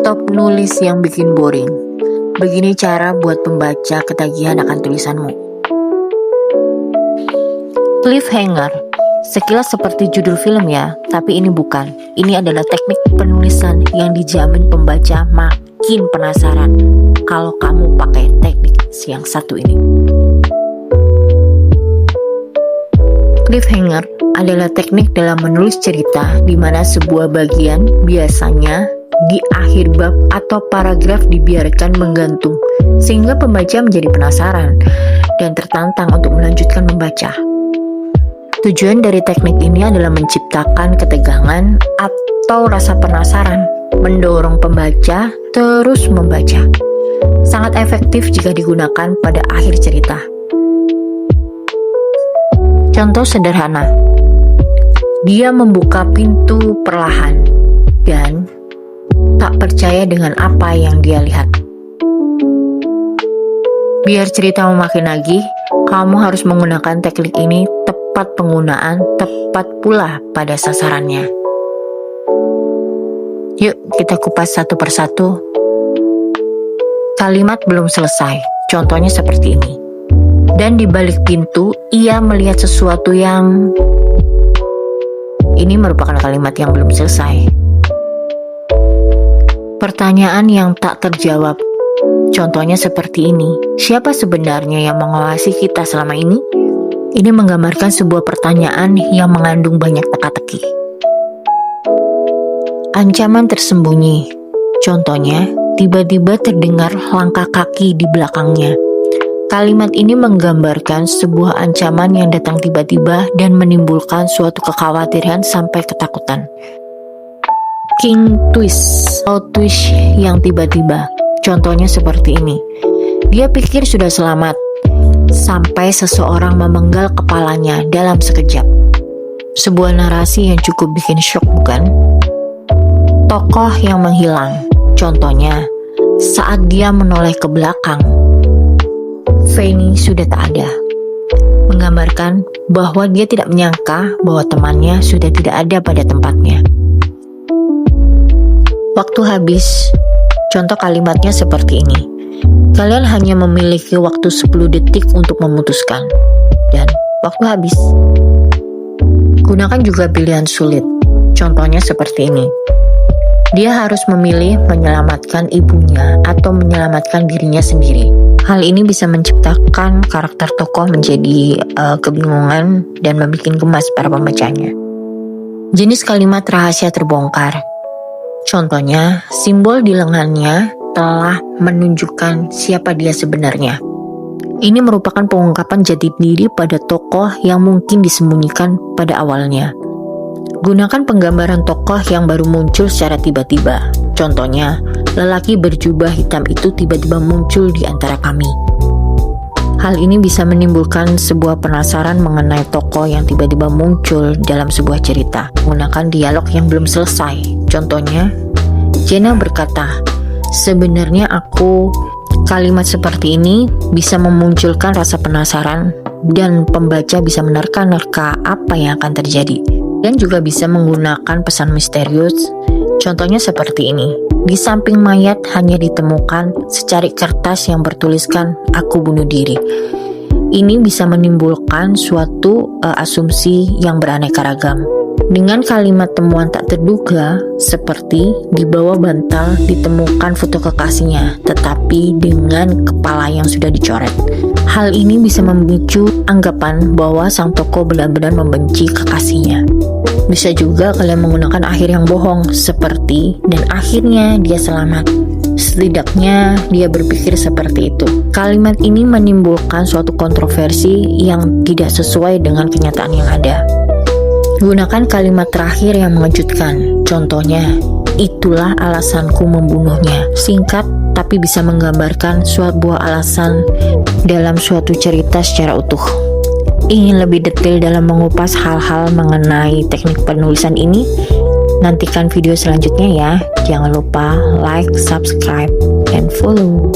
Stop nulis yang bikin boring. Begini cara buat pembaca ketagihan akan tulisanmu. Cliffhanger. Sekilas seperti judul film ya, tapi ini bukan. Ini adalah teknik penulisan yang dijamin pembaca makin penasaran kalau kamu pakai teknik yang satu ini. Cliffhanger adalah teknik dalam menulis cerita di mana sebuah bagian, biasanya di akhir bab atau paragraf, dibiarkan menggantung sehingga pembaca menjadi penasaran dan tertantang untuk melanjutkan membaca. Tujuan dari teknik ini adalah menciptakan ketegangan atau rasa penasaran, mendorong pembaca terus membaca. Sangat efektif jika digunakan pada akhir cerita. Contoh sederhana, dia membuka pintu perlahan dan tak percaya dengan apa yang dia lihat. Biar cerita makin nagih, kamu harus menggunakan teknik ini tepat penggunaan, tepat pula pada sasarannya. Yuk kita kupas satu persatu. Kalimat belum selesai, contohnya seperti ini. Dan di balik pintu, ia melihat sesuatu yang... Ini merupakan kalimat yang belum selesai. Pertanyaan yang tak terjawab. Contohnya seperti ini. Siapa sebenarnya yang mengawasi kita selama ini? Ini menggambarkan sebuah pertanyaan yang mengandung banyak teka-teki. Ancaman tersembunyi. Contohnya, tiba-tiba terdengar langkah kaki di belakangnya. Kalimat ini menggambarkan sebuah ancaman yang datang tiba-tiba dan menimbulkan suatu kekhawatiran sampai ketakutan. King twist atau twist yang tiba-tiba. Contohnya seperti ini. Dia pikir sudah selamat sampai seseorang memenggal kepalanya dalam sekejap. Sebuah narasi yang cukup bikin syok, bukan? Tokoh yang menghilang. Contohnya, saat dia menoleh ke belakang, Fanny sudah tak ada. Menggambarkan bahwa dia tidak menyangka bahwa temannya sudah tidak ada pada tempatnya. Waktu habis. Contoh kalimatnya seperti ini. Kalian hanya memiliki waktu 10 detik untuk memutuskan. Dan waktu habis. Gunakan juga pilihan sulit. Contohnya seperti ini. Dia harus memilih menyelamatkan ibunya atau menyelamatkan dirinya sendiri. Hal ini bisa menciptakan karakter tokoh menjadi kebingungan dan membuat gemas para pembacanya. Jenis kalimat rahasia terbongkar. Contohnya, simbol di lengannya telah menunjukkan siapa dia sebenarnya. Ini merupakan pengungkapan jati diri pada tokoh yang mungkin disembunyikan pada awalnya. Gunakan penggambaran tokoh yang baru muncul secara tiba-tiba. Contohnya, lelaki berjubah hitam itu tiba-tiba muncul di antara kami. Hal ini bisa menimbulkan sebuah penasaran mengenai tokoh yang tiba-tiba muncul dalam sebuah cerita. Menggunakan dialog yang belum selesai. Contohnya, Jenna berkata, sebenarnya aku... Kalimat seperti ini bisa memunculkan rasa penasaran dan pembaca bisa menerka-nerka apa yang akan terjadi. Dan juga bisa menggunakan pesan misterius. Contohnya seperti ini. Di samping mayat hanya ditemukan secarik kertas yang bertuliskan "Aku bunuh diri". Ini bisa menimbulkan suatu asumsi yang beraneka ragam. Dengan kalimat temuan tak terduga, seperti di bawah bantal ditemukan foto kekasihnya, tetapi dengan kepala yang sudah dicoret. Hal ini bisa memicu anggapan bahwa sang tokoh benar-benar membenci kekasihnya. Bisa juga kalian menggunakan akhir yang bohong, seperti dan akhirnya dia selamat. Setidaknya dia berpikir seperti itu. Kalimat ini menimbulkan suatu kontroversi yang tidak sesuai dengan kenyataan yang ada. Gunakan kalimat terakhir yang mengejutkan. Contohnya, itulah alasanku membunuhnya. Singkat tapi bisa menggambarkan suatu buah alasan dalam suatu cerita secara utuh. Ingin lebih detail dalam mengupas hal-hal mengenai teknik penulisan ini? Nantikan video selanjutnya ya. Jangan lupa like, subscribe, and follow.